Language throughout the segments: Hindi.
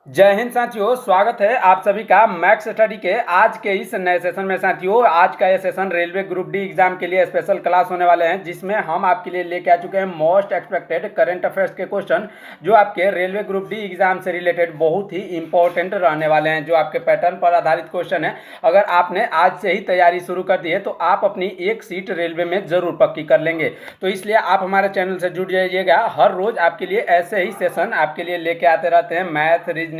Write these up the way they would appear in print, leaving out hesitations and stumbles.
जय हिंद साथियों, स्वागत है आप सभी का मैक्स स्टडी के आज के इस नए सेशन में। साथियों, आज का ये session railway group D exam के लिए स्पेशल क्लास होने वाले हैं, जिसमें हम आपके लिए लेके आ चुके हैं मोस्ट एक्सपेक्टेड करंट अफेयर्स के क्वेश्चन, जो आपके रेलवे ग्रुप डी एग्जाम से रिलेटेड बहुत ही इंपॉर्टेंट रहने वाले हैं, जो आपके पैटर्न पर आधारित क्वेश्चन है। अगर आपने आज से ही तैयारी शुरू कर दी है तो आप अपनी एक सीट रेलवे में जरूर पक्की कर लेंगे। तो इसलिए आप हमारे चैनल से जुड़ जाइएगा। हर रोज आपके लिए ऐसे ही सेशन आपके लिए लेके आते रहते हैं। मैथ, रीजनिंग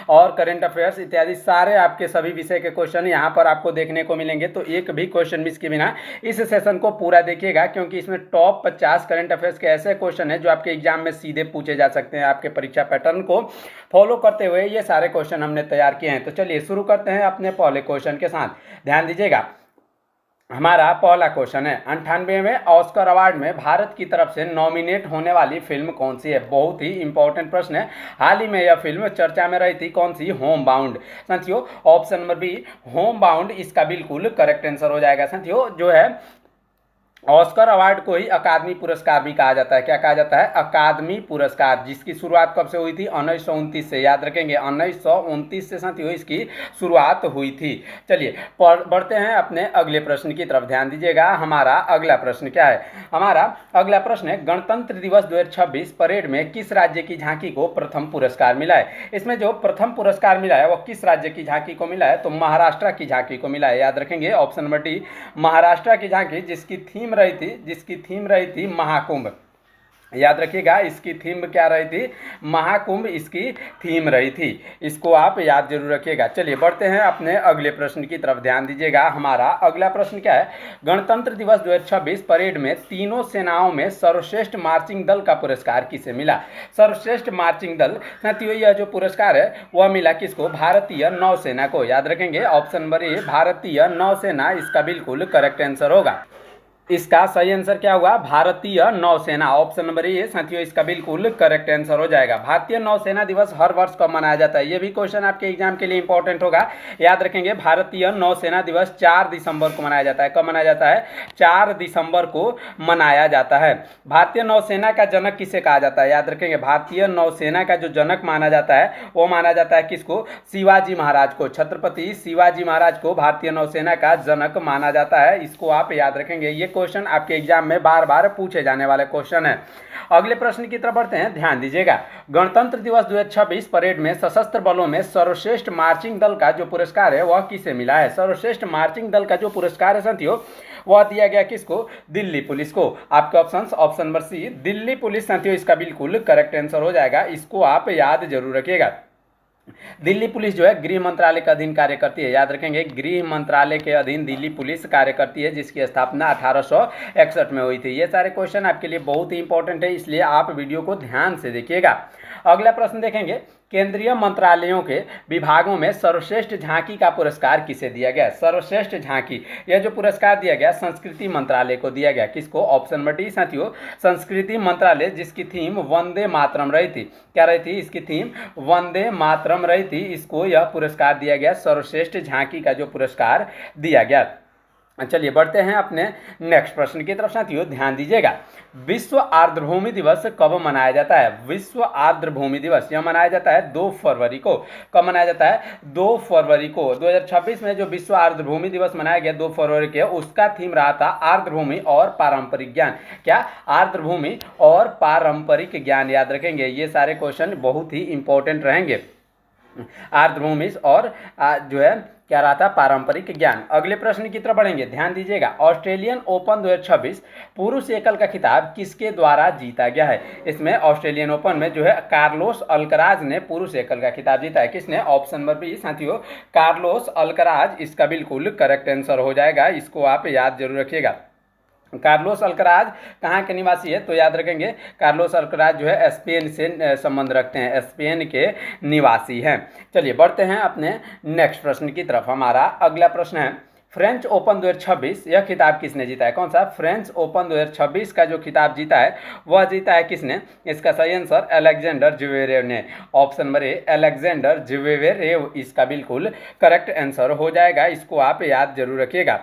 और करंट अफेयर्स इत्यादि सारे आपके सभी विषय के क्वेश्चन यहाँ पर आपको देखने को मिलेंगे। तो एक भी क्वेश्चन मिस के बिना इस सेशन को पूरा देखिएगा, क्योंकि इसमें टॉप 50 करंट अफेयर्स के ऐसे क्वेश्चन हैं जो आपके एग्जाम में सीधे पूछे जा सकते हैं। आपके परीक्षा पैटर्न को फॉलो करते हुए ये सारे क्वेश्चन हमने तैयार किए हैं। तो चलिए शुरू करते हैं अपने पहले क्वेश्चन के साथ। ध्यान दीजिएगा, हमारा पहला क्वेश्चन है, 98वें ऑस्कर अवार्ड में भारत की तरफ से नॉमिनेट होने वाली फिल्म कौन सी है। बहुत ही इंपॉर्टेंट प्रश्न है। हाल ही में यह फिल्म चर्चा में रही थी, कौन सी? Home bound. साथियों, option number B home bound इसका बिल्कुल करेक्ट आंसर हो जाएगा। साथियों, जो है ऑस्कर अवार्ड को ही अकादमी पुरस्कार भी कहा जाता है। क्या कहा जाता है? अकादमी पुरस्कार, जिसकी शुरुआत कब से हुई थी? 1929 से। याद रखेंगे, 1929 से साथियों इसकी शुरुआत हुई थी। चलिए बढ़ते हैं अपने अगले प्रश्न की तरफ। ध्यान दीजिएगा, हमारा अगला प्रश्न क्या है। हमारा अगला प्रश्न है, गणतंत्र दिवस 2026 परेड में किस राज्य की झांकी को प्रथम पुरस्कार मिला है। इसमें जो प्रथम पुरस्कार मिला है वह किस राज्य की झांकी को मिला है? तो महाराष्ट्र की झांकी को मिला है। याद रखेंगे, ऑप्शन नंबर डी महाराष्ट्र की झांकी, जिसकी थीम रही थी महाकुंभ। याद रखिएगा, इसकी थीम क्या रही थी? महाकुंभ इसकी थीम रही थी। इसको आप याद जरूर रखिएगा। चलिए बढ़ते हैं अपने अगले प्रश्न की तरफ। ध्यान दीजिएगा, हमारा अगला प्रश्न क्या है। गणतंत्र दिवस 2026 परेड में तीनों सेनाओं में सर्वश्रेष्ठ मार्चिंग दल का पुरस्कार किसे मिला? सर्वश्रेष्ठ मार्चिंग दल साथियों, यह जो पुरस्कार है वह मिला किसको? भारतीय नौसेना को। याद रखेंगे, ऑप्शन नंबर ए भारतीय नौसेना इसका बिल्कुल करेक्ट आंसर होगा। इसका सही आंसर क्या हुआ? भारतीय नौसेना। ऑप्शन नंबर ए साथियों इसका बिल्कुल करेक्ट आंसर हो जाएगा। भारतीय नौसेना दिवस हर वर्ष कब मनाया जाता है? ये भी क्वेश्चन आपके एग्जाम के लिए इंपॉर्टेंट होगा। याद रखेंगे, भारतीय नौसेना दिवस 4 दिसंबर को मनाया जाता है। कब मनाया जाता है? 4 दिसंबर को मनाया जाता है। भारतीय नौसेना का जनक किसे कहा जाता है? याद रखेंगे, भारतीय नौसेना का जो जनक माना जाता है वो माना जाता है किसको? शिवाजी महाराज को। छत्रपति शिवाजी महाराज को भारतीय नौसेना का जनक माना जाता है। इसको आप याद रखेंगे। ये क्वेश्चन आपके एग्जाम में बार बार पूछे जाने वाले क्वेश्चन है। अगले प्रश्न की तरफ बढ़ते हैं। ध्यान दीजिएगा, गणतंत्र दिवस 2026 परेड में सशस्त्र बलों में सर्वश्रेष्ठ मार्चिंग दल का जो पुरस्कार है वह किसे मिला है? सर्वश्रेष्ठ मार्चिंग दल का जो पुरस्कार है साथियों वह दिया गया किसको? दिल्ली पुलिस को। आपके option number C Delhi police साथियों इसका बिल्कुल करेक्ट आंसर हो जाएगा। इसको आप याद जरूर रखिएगा। दिल्ली पुलिस जो है गृह मंत्रालय के अधीन कार्य करती है। याद रखेंगे, गृह मंत्रालय के अधीन दिल्ली पुलिस कार्य करती है, जिसकी स्थापना 1861 में हुई थी। ये सारे क्वेश्चन आपके लिए बहुत ही इंपॉर्टेंट है, इसलिए आप वीडियो को ध्यान से देखिएगा। अगला प्रश्न देखेंगे, केंद्रीय मंत्रालयों के विभागों में सर्वश्रेष्ठ झांकी का पुरस्कार किसे दिया गया? सर्वश्रेष्ठ झांकी, यह जो पुरस्कार दिया गया संस्कृति मंत्रालय को दिया गया। किसको? ऑप्शन नंबर डी साथियों संस्कृति मंत्रालय, जिसकी थीम वंदे मातरम रही थी। क्या रही थी? इसकी थीम वंदे मातरम रही थी। इसको यह पुरस्कार दिया गया, सर्वश्रेष्ठ झांकी का जो पुरस्कार दिया गया। चलिए बढ़ते हैं अपने नेक्स्ट प्रश्न की तरफ। साथियों ध्यान दीजिएगा, विश्व आर्द्रभूमि दिवस कब मनाया जाता है? विश्व आर्द्रभूमि दिवस यह मनाया जाता है 2 फरवरी को। कब मनाया जाता है? 2 फरवरी को। 2026 में जो विश्व आर्द्रभूमि दिवस मनाया गया 2 फरवरी के, उसका थीम रहा था आर्द्रभूमि और पारंपरिक ज्ञान। क्या? आर्द्रभूमि और पारंपरिक ज्ञान। याद रखेंगे, ये सारे क्वेश्चन बहुत ही इंपॉर्टेंट रहेंगे। आर्द्रभूमि और जो है क्या रहा था? पारंपरिक ज्ञान। अगले प्रश्न की तरफ बढ़ेंगे। ध्यान दीजिएगा, ऑस्ट्रेलियन ओपन 2026 पुरुष एकल का खिताब किसके द्वारा जीता गया है? इसमें ऑस्ट्रेलियन ओपन में जो है कार्लोस अल्कराज ने पुरुष एकल का खिताब जीता है। किसने? ऑप्शन नंबर बी साथियों कार्लोस अल्कराज इसका बिल्कुल करेक्ट आंसर हो जाएगा। इसको आप याद जरूर रखिएगा। कार्लोस अल्कराज कहाँ के निवासी है? तो याद रखेंगे, कार्लोस अल्कराज जो है स्पेन से संबंध रखते हैं, स्पेन के निवासी हैं। चलिए बढ़ते हैं अपने नेक्स्ट प्रश्न की तरफ। हमारा अगला प्रश्न है, फ्रेंच ओपन 2026 यह खिताब किसने जीता है? कौन सा? फ्रेंच ओपन 2026 का जो खिताब जीता है वह जीता है किसने? इसका सही आंसर अलेक्जेंडर ज्वेरेव ने। Option number A Alexander Zverev इसका बिल्कुल करेक्ट आंसर हो जाएगा। इसको आप याद जरूर रखिएगा।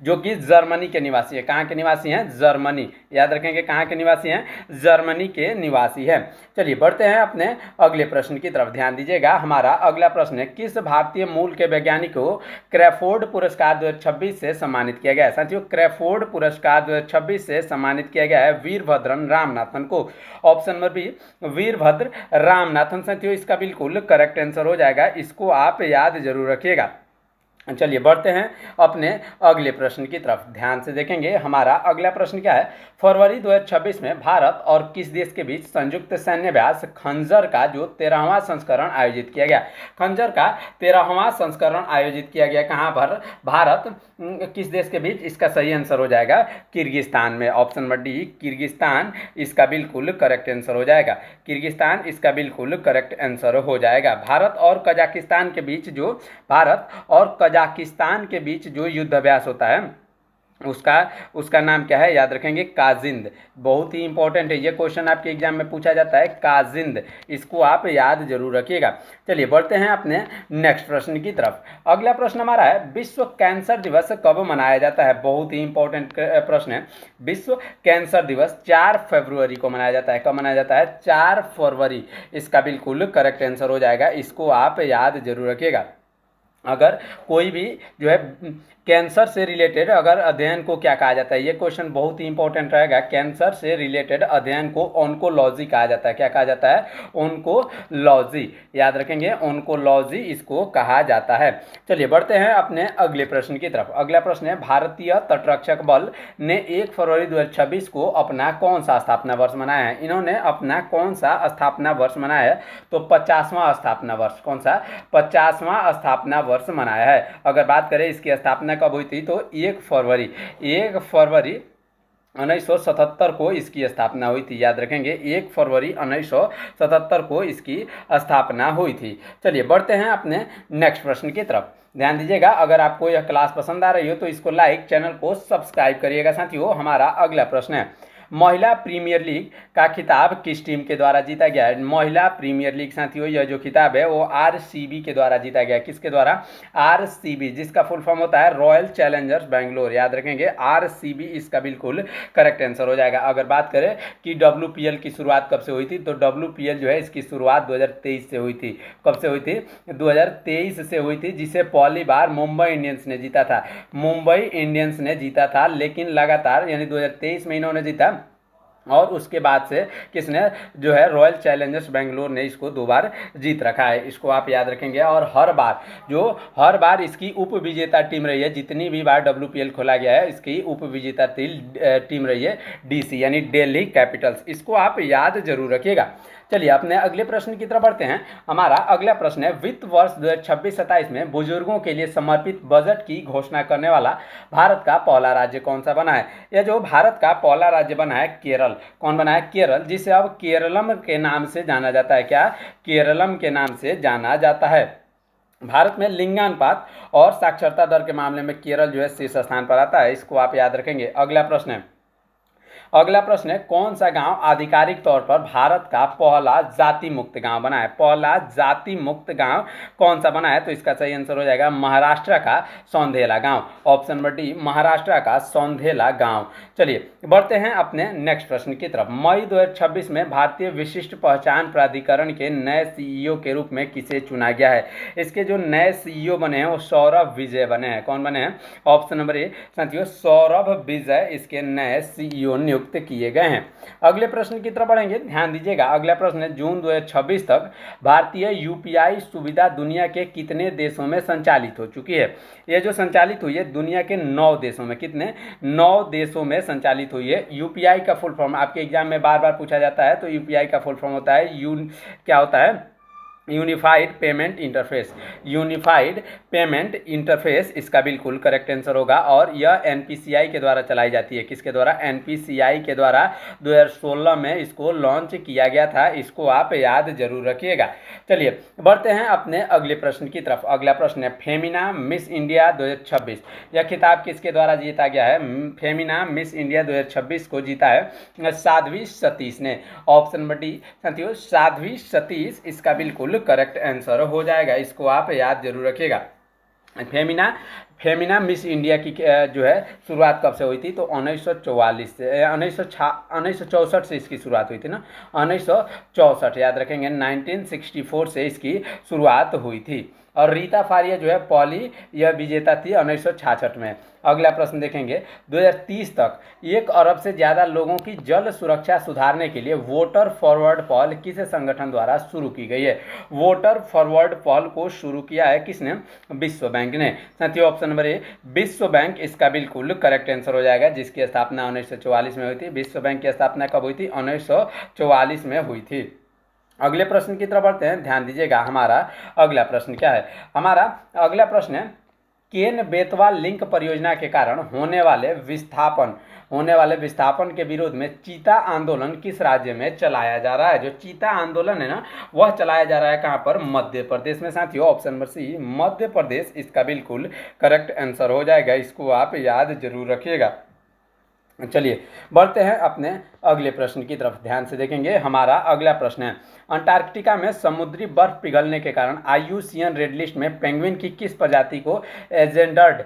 जो कि जर्मनी के निवासी है। कहाँ के निवासी हैं? जर्मनी। याद रखेंगे कहाँ के निवासी हैं? जर्मनी के निवासी हैं। चलिए बढ़ते हैं अपने अगले प्रश्न की तरफ। ध्यान दीजिएगा, हमारा अगला प्रश्न है, किस भारतीय मूल के वैज्ञानिक को क्रैफोर्ड पुरस्कार 2026 से सम्मानित किया गया है? साथियों, क्रैफोर्ड पुरस्कार 2026 से सम्मानित किया गया है वीरभद्रन रामनाथन को। Option number B, Veerabhadra Ramanathan. साथियों, इसका बिल्कुल करेक्ट आंसर हो जाएगा, इसको आप याद जरूर रखिएगा। चलिए बढ़ते हैं अपने अगले प्रश्न की तरफ। ध्यान से देखेंगे, हमारा अगला प्रश्न क्या है? फरवरी 2026 में भारत और किस देश के बीच संयुक्त सैन्य अभ्यास खंजर का जो 13वां संस्करण आयोजित किया गया? खंजर का 13वां संस्करण आयोजित किया गया कहाँ पर? भारत किस देश के बीच? इसका सही आंसर हो जाएगा किर्गिस्तान में। ऑप्शन नंबर डी, किर्गिस्तान, इसका बिल्कुल करेक्ट आंसर हो जाएगा। किर्गिस्तान इसका बिल्कुल करेक्ट आंसर हो जाएगा। भारत और कजाकिस्तान के बीच जो कजाकिस्तान के बीच जो युद्ध अभ्यास होता है उसका नाम क्या है? याद रखेंगे काजिंद। बहुत ही इंपॉर्टेंट है, ये क्वेश्चन आपके एग्जाम में पूछा जाता है, काजिंद, इसको आप याद जरूर रखिएगा। चलिए बढ़ते हैं अपने नेक्स्ट प्रश्न की तरफ। अगला प्रश्न हमारा है, विश्व कैंसर दिवस कब मनाया जाता है? बहुत ही इंपॉर्टेंट प्रश्न है। विश्व कैंसर दिवस 4 फरवरी को मनाया जाता है। कब मनाया जाता है? 4 फरवरी, इसका बिल्कुल करेक्ट आंसर हो जाएगा, इसको आप याद जरूर रखिएगा। अगर कोई भी जो है कैंसर से रिलेटेड अगर अध्ययन को क्या कहा जाता है, ये क्वेश्चन बहुत ही इंपॉर्टेंट रहेगा। कैंसर से रिलेटेड अध्ययन को ऑन्कोलॉजी कहा जाता है। क्या कहा जाता है? ऑन्कोलॉजी। याद रखेंगे, ऑन्कोलॉजी इसको कहा जाता है। चलिए बढ़ते हैं अपने अगले प्रश्न की तरफ। अगला प्रश्न है, भारतीय तटरक्षक बल ने 1 फरवरी 2026 को अपना कौन सा स्थापना वर्ष मनाया है? इन्होंने अपना कौन सा स्थापना वर्ष मनाया है? तो 50वां स्थापना वर्ष। कौन सा? 50वां स्थापना वर्ष मनाया है। अगर बात करें इसकी स्थापना कब हुई थी, तो 1 फरवरी 1977 को इसकी स्थापना हुई थी। याद रखेंगे, 1 फरवरी 1977 को इसकी स्थापना हुई थी। चलिए बढ़ते हैं अपने नेक्स्ट प्रश्न की तरफ। ध्यान दीजिएगा, अगर आपको यह क्लास पसंद आ रही हो तो इसको लाइक, चैनल को सब्सक्राइब करिएगा। साथियों, हमारा अगला प्रश्न है, महिला प्रीमियर लीग का खिताब किस टीम के द्वारा जीता गया है? महिला प्रीमियर लीग साथियों, यह जो खिताब है वो आरसीबी के द्वारा जीता गया। किसके द्वारा? आरसीबी, जिसका फुल फॉर्म होता है रॉयल चैलेंजर्स बेंगलोर। याद रखेंगे, आरसीबी इसका बिल्कुल करेक्ट आंसर हो जाएगा। अगर बात करें कि डब्ल्यूपीएल की शुरुआत कब से हुई थी, तो डब्ल्यूपीएल जो है इसकी शुरुआत 2023 से हुई थी। कब से हुई थी? 2023 से हुई थी, जिसे पहली बार मुंबई इंडियंस ने जीता था। मुंबई इंडियंस ने जीता था, लेकिन लगातार यानी 2023 में इन्होंने जीता, और उसके बाद से किसने जो है रॉयल चैलेंजर्स बेंगलोर ने इसको 2 बार जीत रखा है। इसको आप याद रखेंगे। और हर बार इसकी उप विजेता टीम रही है। जितनी भी बार डब्ल्यूपीएल खोला गया है, इसकी उप विजेता टीम रही है डीसी यानी दिल्ली कैपिटल्स। इसको आप याद जरूर रखिएगा। चलिए अपने अगले प्रश्न की तरफ बढ़ते हैं। हमारा अगला प्रश्न है, वित्त वर्ष 2026-27 में बुजुर्गों के लिए समर्पित बजट की घोषणा करने वाला भारत का पहला राज्य कौन सा बना है? यह जो भारत का पहला राज्य बना है केरल। कौन बना है? केरल, जिसे अब केरलम के नाम से जाना जाता है। क्या? केरलम के नाम से जाना जाता है। भारत में लिंगानुपात और साक्षरता दर के मामले में केरल जो है शीर्ष स्थान पर आता है। इसको आप याद रखेंगे। अगला प्रश्न है, कौन सा गांव आधिकारिक तौर पर भारत का पहला जाति मुक्त गांव बना है? पहला जाति मुक्त गांव कौन सा बना है? तो इसका सही आंसर हो जाएगा महाराष्ट्र का सौंधेला गांव। ऑप्शन नंबर डी, महाराष्ट्र का सौंधेला गांव। चलिए बढ़ते हैं अपने नेक्स्ट प्रश्न की तरफ। मई 2026 में भारतीय विशिष्ट पहचान प्राधिकरण के नए सीईओ के रूप में किसे चुना गया है? इसके जो नए सीईओ बने हैं वो सौरभ विजय बने हैं। कौन बने हैं? ऑप्शन नंबर ए साथियों, सौरभ विजय इसके नए सीईओ नियुक्त किए गए हैं। अगले प्रश्न की तरफ बढ़ेंगे। ध्यान दीजिएगा, अगला प्रश्न है, जून 2026 तक भारतीय यूपीआई सुविधा दुनिया के कितने देशों में संचालित हो चुकी है? यह जो संचालित हुई है दुनिया के 9 देशों में। कितने? 9 देशों में संचालित हुई है। यूपीआई का फुल फॉर्म आपके एग्जाम में बार बार पूछा जाता है, तो यूपीआई का फुल फॉर्म होता है क्या होता है? Unified payment interface. Unified payment interface इसका बिल्कुल करेक्ट आंसर होगा, और यह एनपीसीआई के द्वारा चलाई जाती है। किसके द्वारा? एनपीसीआई के द्वारा 2016 में इसको लॉन्च किया गया था। इसको आप याद जरूर रखिएगा। चलिए बढ़ते हैं अपने अगले प्रश्न की तरफ। अगला प्रश्न है, फेमिना मिस इंडिया 2026। यह खिताब किसके द्वारा जीता गया है? फेमिना मिस इंडिया 2026 को जीता है साध्वी सतीश ने। ऑप्शन नंबर डी साथियों, साध्वी सतीश इसका बिल्कुल करेक्ट आंसर हो जाएगा। इसको आप याद जरूर रखिएगा। फेमिना मिस इंडिया की जो है शुरुआत कब से हुई थी? तो 1944 से 1964 से इसकी शुरुआत हुई थी ना, 1964 याद रखेंगे, 1964 से इसकी शुरुआत हुई थी। और रीता फारिया जो है पहली यह विजेता थी 1966 में। अगला प्रश्न देखेंगे, 2030 तक 1 अरब से ज़्यादा लोगों की जल सुरक्षा सुधारने के लिए वोटर फॉरवर्ड पहल किस संगठन द्वारा शुरू की गई है? वोटर फॉरवर्ड पहल को शुरू किया है किसने? विश्व बैंक ने। साथियों ऑप्शन नंबर ए विश्व बैंक इसका बिल्कुल करेक्ट आंसर हो जाएगा, जिसकी स्थापना 1944 में हुई थी। विश्व बैंक की स्थापना कब हुई थी? 1944 में हुई थी। अगले प्रश्न की तरफ बढ़ते हैं, ध्यान दीजिएगा। हमारा अगला प्रश्न क्या है? हमारा अगला प्रश्न है, केन बेतवा लिंक परियोजना के कारण होने वाले विस्थापन के विरोध में चीता आंदोलन किस राज्य में चलाया जा रहा है? जो चीता आंदोलन है ना, वह चलाया जा रहा है कहाँ पर? मध्य प्रदेश में। साथियों ऑप्शन नंबर सी मध्य प्रदेश इसका बिल्कुल करेक्ट आंसर हो जाएगा, इसको आप याद जरूर रखिएगा। चलिए बढ़ते हैं अपने अगले प्रश्न की तरफ, ध्यान से देखेंगे। हमारा अगला प्रश्न है, अंटार्कटिका में समुद्री बर्फ पिघलने के कारण IUCN रेड लिस्ट में पेंगुइन की किस प्रजाति को एंडेंजर्ड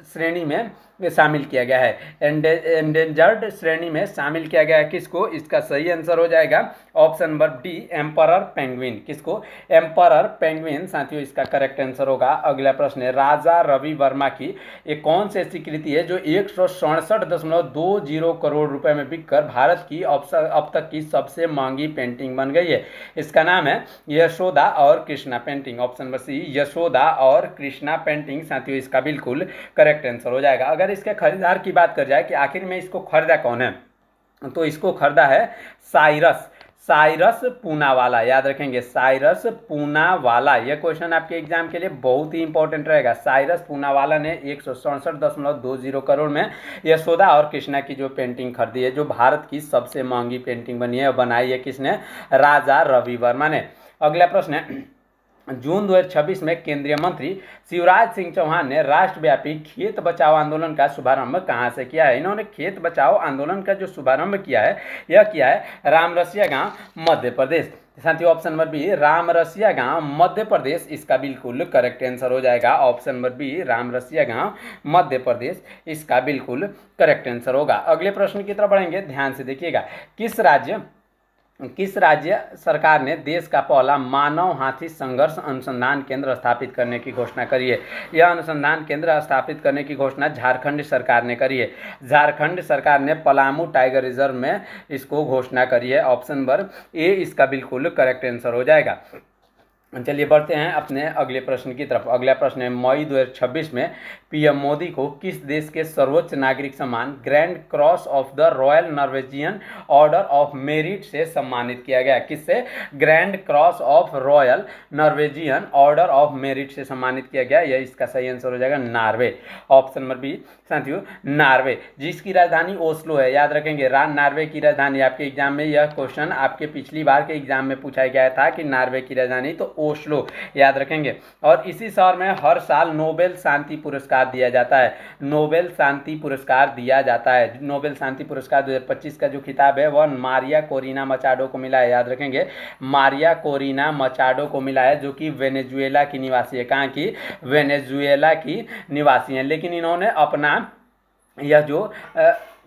श्रेणी में शामिल किया गया है? एंडेंजर्ड श्रेणी में शामिल किया गया है किसको? इसका सही आंसर हो जाएगा option number D emperor penguin. किसको? Emperor penguin. साथियों इसका करेक्ट आंसर होगा। अगला प्रश्न है, राजा रवि वर्मा की एक कौन सी ऐसी कृति है जो 167.20 करोड़ रुपए में बिककर भारत की अब तक की सबसे महंगी पेंटिंग बन गई है? इसका नाम है यशोदा और Krishna painting. Option number C Yashoda और कृष्णा पेंटिंग। साथियों इसका बिल्कुल करेक्ट आंसर हो जाएगा। अगर इसके खरीदार की बात कर जाए कि आखिर में इसको खरीदा कौन है, तो इसको खरीदा है साइरस पूनावाला। याद रखेंगे, साइरस पूनावाला। यह क्वेश्चन आपके एग्जाम के लिए बहुत ही इंपॉर्टेंट रहेगा। साइरस पूनावाला ने 167.20 करोड़ में यशोदा और कृष्णा की जो पेंटिंग खरीदी है, जो भारत की सबसे महंगी पेंटिंग बनी है, बनाई है किसने? राजा रवि वर्मा ने। अगला प्रश्न है, जून 2026 में केंद्रीय मंत्री शिवराज सिंह चौहान ने राष्ट्रव्यापी खेत बचाओ आंदोलन का शुभारंभ कहां से किया है? इन्होंने खेत बचाओ आंदोलन का जो शुभारंभ किया है, यह किया है रामरसिया गांव, मध्य प्रदेश। साथियों ऑप्शन नंबर बी रामरसिया गांव, मध्य प्रदेश इसका बिल्कुल करेक्ट आंसर हो जाएगा। ऑप्शन नंबर बी रामरसिया गांव, मध्य प्रदेश इसका बिल्कुल करेक्ट आंसर होगा। अगले प्रश्न की तरफ बढ़ेंगे, ध्यान से देखिएगा। किस राज्य सरकार ने देश का पहला मानव हाथी संघर्ष अनुसंधान केंद्र स्थापित करने की घोषणा करी है? यह अनुसंधान केंद्र स्थापित करने की घोषणा झारखंड सरकार ने करी है। झारखंड सरकार ने पलामू टाइगर रिजर्व में इसको घोषणा करी है। ऑप्शन नंबर ए इसका बिल्कुल करेक्ट आंसर हो जाएगा। चलिए बढ़ते हैं अपने अगले प्रश्न की तरफ। अगला प्रश्न है, मई 2026 में PM मोदी को किस देश के सर्वोच्च नागरिक सम्मान grand cross of the royal Norwegian order of merit से सम्मानित किया गया? किससे? Grand cross of royal Norwegian order of merit से सम्मानित किया गया। यह इसका सही आंसर हो जाएगा नॉर्वे। ऑप्शन नंबर बी साथियों नॉर्वे, जिसकी राजधानी ओस्लो है। याद रखेंगे, नॉर्वे की राजधानी। आपके एग्जाम में यह क्वेश्चन आपके पिछली बार के एग्जाम में पूछा गया था कि नॉर्वे की राजधानी तो ओस्लो, याद रखेंगे। और इसी शहर में हर साल नोबेल शांति पुरस्कार दिया जाता है। नोबेल शांति पुरस्कार दिया जाता है। नोबेल शांति पुरस्कार 2025 का जो खिताब है वह मारिया कोरिना मचाडो को मिला है। याद रखेंगे, मारिया कोरिना मचाडो को मिला है, जो कि वेनेजुएला की निवासी है। कहाँ की? वेनेजुएला की निवासी है। लेकिन इन्होंने अपना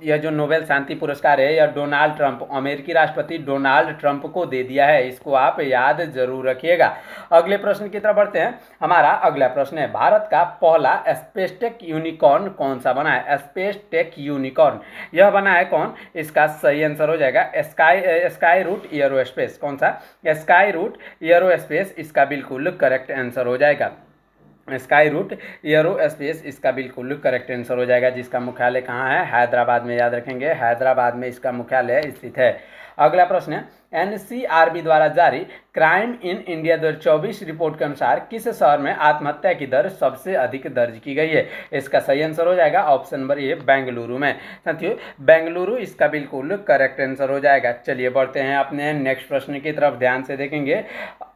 यह जो नोबेल शांति पुरस्कार है, यह डोनाल्ड ट्रंप, अमेरिकी राष्ट्रपति डोनाल्ड ट्रंप को दे दिया है। इसको आप याद जरूर रखिएगा। अगले प्रश्न की तरफ बढ़ते हैं। हमारा अगला प्रश्न है, भारत का पहला स्पेसटेक यूनिकॉर्न कौन सा बना है? स्पेसटेक यूनिकॉर्न यह बना है कौन? इसका सही आंसर हो जाएगा स्काई रूट एयरोस्पेस। कौन सा? स्काई रूट एयरोस्पेस इसका बिल्कुल करेक्ट आंसर हो जाएगा। स्काई रूट एयरोस्पेस इसका बिल्कुल करेक्ट आंसर हो जाएगा, जिसका मुख्यालय कहाँ है? हैदराबाद में। याद रखेंगे, हैदराबाद में इसका मुख्यालय स्थित है। अगला प्रश्न है, NCRB द्वारा जारी क्राइम इन इंडिया 2024 रिपोर्ट के अनुसार किस शहर में आत्महत्या की दर सबसे अधिक दर्ज की गई है? इसका सही आंसर हो जाएगा ऑप्शन नंबर ए बेंगलुरु में। साथियों बेंगलुरु इसका बिल्कुल करेक्ट आंसर हो जाएगा। चलिए बढ़ते हैं अपने नेक्स्ट प्रश्न की तरफ, ध्यान से देखेंगे।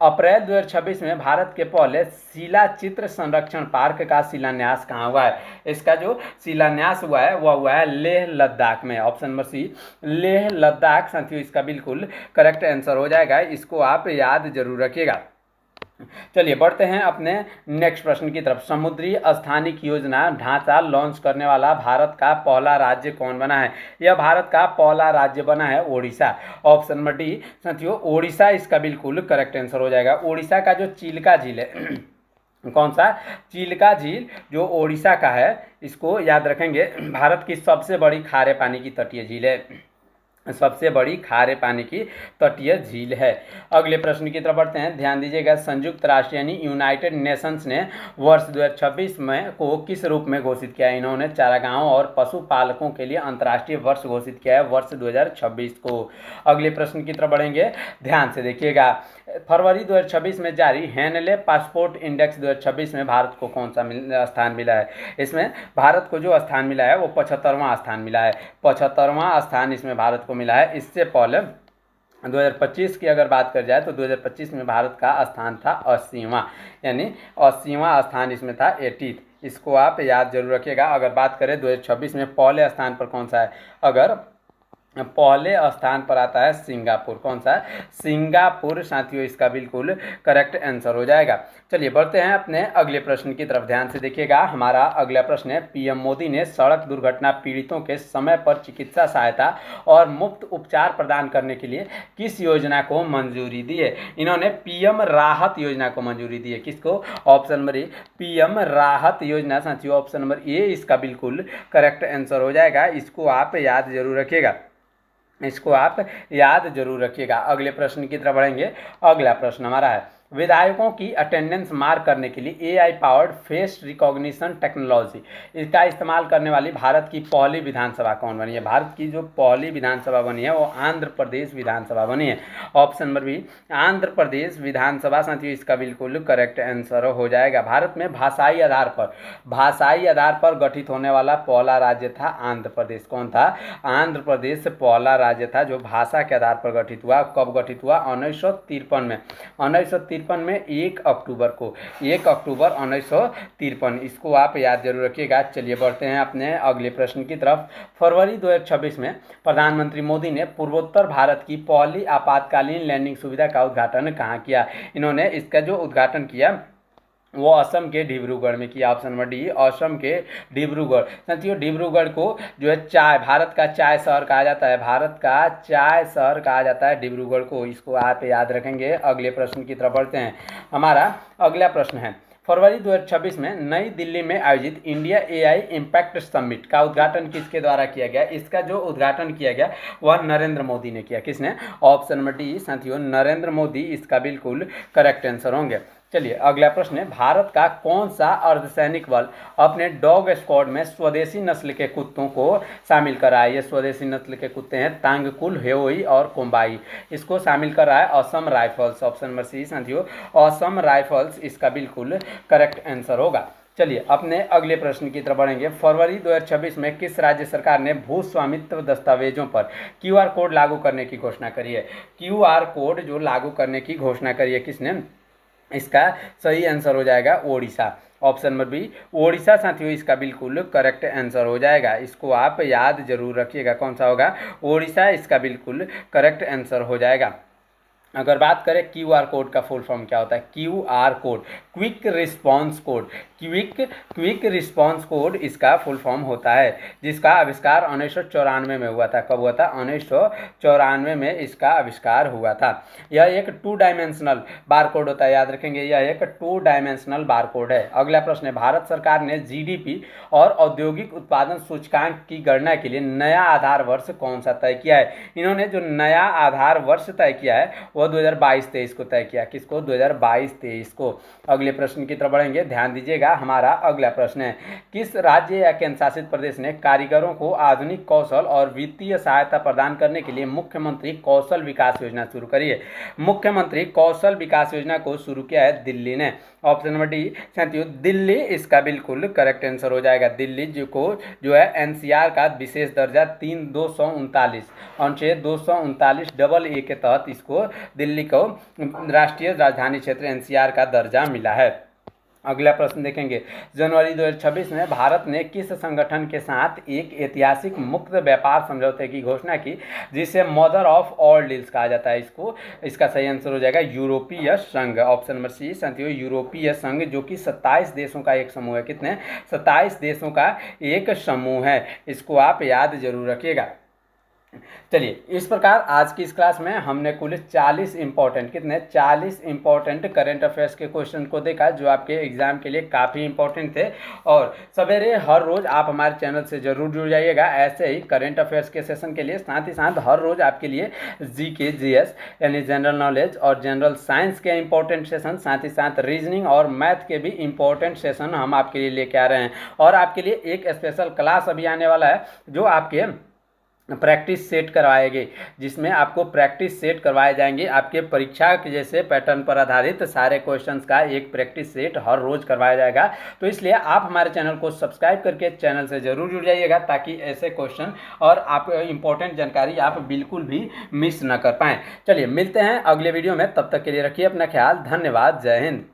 अप्रैल 2026 में भारत के पहले शिलाचित्र संरक्षण पार्क का शिलान्यास कहाँ हुआ है? इसका जो शिलान्यास हुआ है वह हुआ है लेह लद्दाख में। Option number C Leh Ladakh. साथियों इसका बिल्कुल करेक्ट आंसर हो जाएगा, इसको आप याद जरूर रखिएगा। चलिए बढ़ते हैं अपने नेक्स्ट प्रश्न की तरफ। समुद्री स्थानिक योजना ढांचा लॉन्च करने वाला भारत का पहला राज्य कौन बना है? यह भारत का पहला राज्य बना है ओडिशा। ऑप्शन नंबर डी साथियों, ओडिशा इसका बिल्कुल करेक्ट आंसर हो जाएगा। ओडिशा का जो चिल्का झील है कौन सा? चिल्का झील जो ओडिशा का है, इसको याद रखेंगे, भारत की सबसे बड़ी खारे पानी की तटीय झील है, सबसे बड़ी खारे पानी की तटीय झील है। अगले प्रश्न की तरफ बढ़ते हैं, ध्यान दीजिएगा। संयुक्त राष्ट्र यानी यूनाइटेड नेशंस ने वर्ष 2026 में को किस रूप में घोषित किया है? इन्होंने चारागाहों और पशुपालकों के लिए अंतर्राष्ट्रीय वर्ष घोषित किया है वर्ष 2026 को। अगले प्रश्न की तरफ बढ़ेंगे, ध्यान से देखिएगा। फरवरी 2026 में जारी हेनले पासपोर्ट इंडेक्स 2026 में भारत को कौन सा स्थान मिला है? इसमें भारत को जो स्थान मिला है वो 75वां स्थान मिला है। 75वां स्थान इसमें भारत को मिला है। इससे पहले 2025 की अगर बात कर जाए तो 2025 में भारत का स्थान था 80वां, यानी 80वां स्थान इसमें था 80। इसको आप याद जरूर रखिएगा। अगर बात करें 2026 में पहले स्थान पर कौन सा है? अगर पहले स्थान पर आता है सिंगापुर। कौन सा? सिंगापुर साथियों इसका बिल्कुल करेक्ट आंसर हो जाएगा। चलिए बढ़ते हैं अपने अगले प्रश्न की तरफ, ध्यान से देखिएगा। हमारा अगला प्रश्न है, पीएम मोदी ने सड़क दुर्घटना पीड़ितों के समय पर चिकित्सा सहायता और मुफ्त उपचार प्रदान करने के लिए किस योजना को मंजूरी दी है? इन्होंने पीएम राहत योजना को मंजूरी दी है। किसको? ऑप्शन नंबर ए, पीएम राहत योजना साथियों, ऑप्शन नंबर ए इसका बिल्कुल करेक्ट आंसर हो जाएगा। इसको आप याद जरूर रखिएगा, इसको आप याद जरूर रखिएगा। अगले प्रश्न की तरफ बढ़ेंगे। अगला प्रश्न हमारा है, विधायकों की अटेंडेंस मार्क करने के लिए AI powered face recognition technology इसका इस्तेमाल करने वाली भारत की पहली विधानसभा कौन बनी है? भारत की जो पहली विधानसभा बनी है वो आंध्र प्रदेश विधानसभा बनी है। Option number B, Andhra Pradesh विधानसभा साथियों इसका बिल्कुल करेक्ट आंसर हो जाएगा। भारत में भाषाई आधार पर गठित होने वाला पहला राज्य था आंध्र प्रदेश। कौन था? आंध्र प्रदेश पहला राज्य था जो भाषा के आधार पर गठित हुआ। कब गठित हुआ? 1953 में। 1953 में 1 अक्टूबर को, 1 अक्टूबर 1953। इसको आप याद जरूर रखिएगा। चलिए बढ़ते हैं अपने अगले प्रश्न की तरफ। फरवरी 2026 में प्रधानमंत्री मोदी ने पूर्वोत्तर भारत की पहली आपातकालीन लैंडिंग सुविधा का उद्घाटन कहाँ किया? इन्होंने इसका जो उद्घाटन किया वो असम के डिब्रूगढ़ में किया। ऑप्शन नंबर डी, असम के डिब्रूगढ़। साथियों डिब्रूगढ़ को जो है चाय, भारत का चाय शहर कहा जाता है, भारत का चाय शहर कहा जाता है डिब्रूगढ़ को। इसको आप याद रखेंगे। अगले प्रश्न की तरफ बढ़ते हैं। हमारा अगला प्रश्न है, फरवरी 2026 में नई दिल्ली में आयोजित इंडिया एआई इम्पैक्ट समिट का उद्घाटन किसके द्वारा किया गया? इसका जो उद्घाटन किया गया वह नरेंद्र मोदी ने किया। किसने? ऑप्शन नंबर डी साथियों, नरेंद्र मोदी इसका बिल्कुल करेक्ट आंसर होंगे। चलिए अगला प्रश्न है, भारत का कौन सा अर्धसैनिक बल अपने डॉग स्क्वाड में स्वदेशी नस्ल के कुत्तों को शामिल कर रहा है? ये स्वदेशी नस्ल के कुत्ते हैं तांगकुल, हेओई और कोम्बाई। इसको शामिल कर रहा है Assam Rifles. Option number C साथियों, असम राइफल्स इसका बिल्कुल करेक्ट आंसर होगा। चलिए अपने अगले प्रश्न की तरफ बढ़ेंगे। फरवरी 2026 में किस राज्य सरकार ने भू स्वामित्व दस्तावेजों पर क्यूआर कोड लागू करने की घोषणा करी है? क्यूआर कोड जो लागू करने की घोषणा करी है किसने? इसका सही आंसर हो जाएगा Odisha. Option number B, Odisha साथियों इसका बिल्कुल करेक्ट आंसर हो जाएगा। इसको आप याद जरूर रखिएगा। कौन सा होगा? ओडिशा इसका बिल्कुल करेक्ट आंसर हो जाएगा। अगर बात करें क्यूआर कोड का फुल फॉर्म क्या होता है? QR code, quick response code. Quick response code इसका फुल फॉर्म होता है, जिसका आविष्कार 1994 में हुआ था। कब हुआ था? 1994 में इसका आविष्कार हुआ था। यह एक 2 डायमेंशनल बार कोड होता है, याद रखेंगे, यह एक 2 डायमेंशनल बार कोड है। अगला प्रश्न है, भारत सरकार ने जीडीपी और औद्योगिक उत्पादन सूचकांक की गणना के लिए नया आधार वर्ष कौन सा तय किया है? इन्होंने जो नया आधार वर्ष तय किया है वो 2022-23 को तय किया। किसको? 2022-23 को। अगले प्रश्न की तरफ बढ़ेंगे, ध्यान दीजिएगा। हमारा अगला प्रश्न है, किस राज्य या केंद्र शासित प्रदेश ने कारीगरों को आधुनिक कौशल और वित्तीय सहायता प्रदान करने के लिए मुख्यमंत्री कौशल विकास योजना शुरू करी है? मुख्यमंत्री कौशल विकास योजना को शुरू किया है दिल्ली ने। ऑप्शन नंबर डी साथियों, दिल्ली इसका बिल्कुल करेक्ट आंसर हो जाएगा। दिल्ली जो है एनसीआर का विशेष दर्जा 239 अनुच्छेद 239 AA के तहत इसको दिल्ली को राष्ट्रीय राजधानी क्षेत्र एनसीआर का दर्जा मिला है। अगला प्रश्न देखेंगे, जनवरी 2026 में भारत ने किस संगठन के साथ एक ऐतिहासिक मुक्त व्यापार समझौते की घोषणा की जिसे मदर ऑफ ऑल डील्स कहा जाता है? इसका सही आंसर हो जाएगा यूरोपीय संघ। ऑप्शन नंबर सी साथियों, यूरोपीय संघ, जो कि 27 देशों का एक समूह है। कितने? 27 देशों का एक समूह है। इसको आप याद जरूर रखिएगा। चलिए, इस प्रकार आज की इस क्लास में हमने कुल 40 इंपॉर्टेंट, कितने? 40 इंपॉर्टेंट करंट अफेयर्स के क्वेश्चन को देखा जो आपके एग्जाम के लिए काफ़ी इंपॉर्टेंट थे। और सवेरे हर रोज़ आप हमारे चैनल से जरूर जुड़ जाइएगा ऐसे ही करंट अफेयर्स के सेशन के लिए। साथ ही साथ हर रोज़ आपके लिए जीके, जीएस यानी जनरल नॉलेज और जनरल साइंस के इंपॉर्टेंट सेशन, साथ ही साथ रीजनिंग और मैथ के भी इंपॉर्टेंट सेशन हम आपके लिए लेके आ रहे हैं। और आपके लिए एक स्पेशल क्लास अभी आने वाला है जो आपके प्रैक्टिस सेट करवाएंगे, जिसमें आपको प्रैक्टिस सेट करवाए जाएंगे। आपके परीक्षा के जैसे पैटर्न पर आधारित सारे क्वेश्चंस का एक प्रैक्टिस सेट हर रोज़ करवाया जाएगा। तो इसलिए आप हमारे चैनल को सब्सक्राइब करके चैनल से ज़रूर जुड़ जाइएगा ताकि ऐसे क्वेश्चन और आप इंपॉर्टेंट जानकारी आप बिल्कुल भी मिस न कर पाएँ। चलिए, मिलते हैं अगले वीडियो में, तब तक के लिए रखिए अपना ख्याल। धन्यवाद। जय हिंद।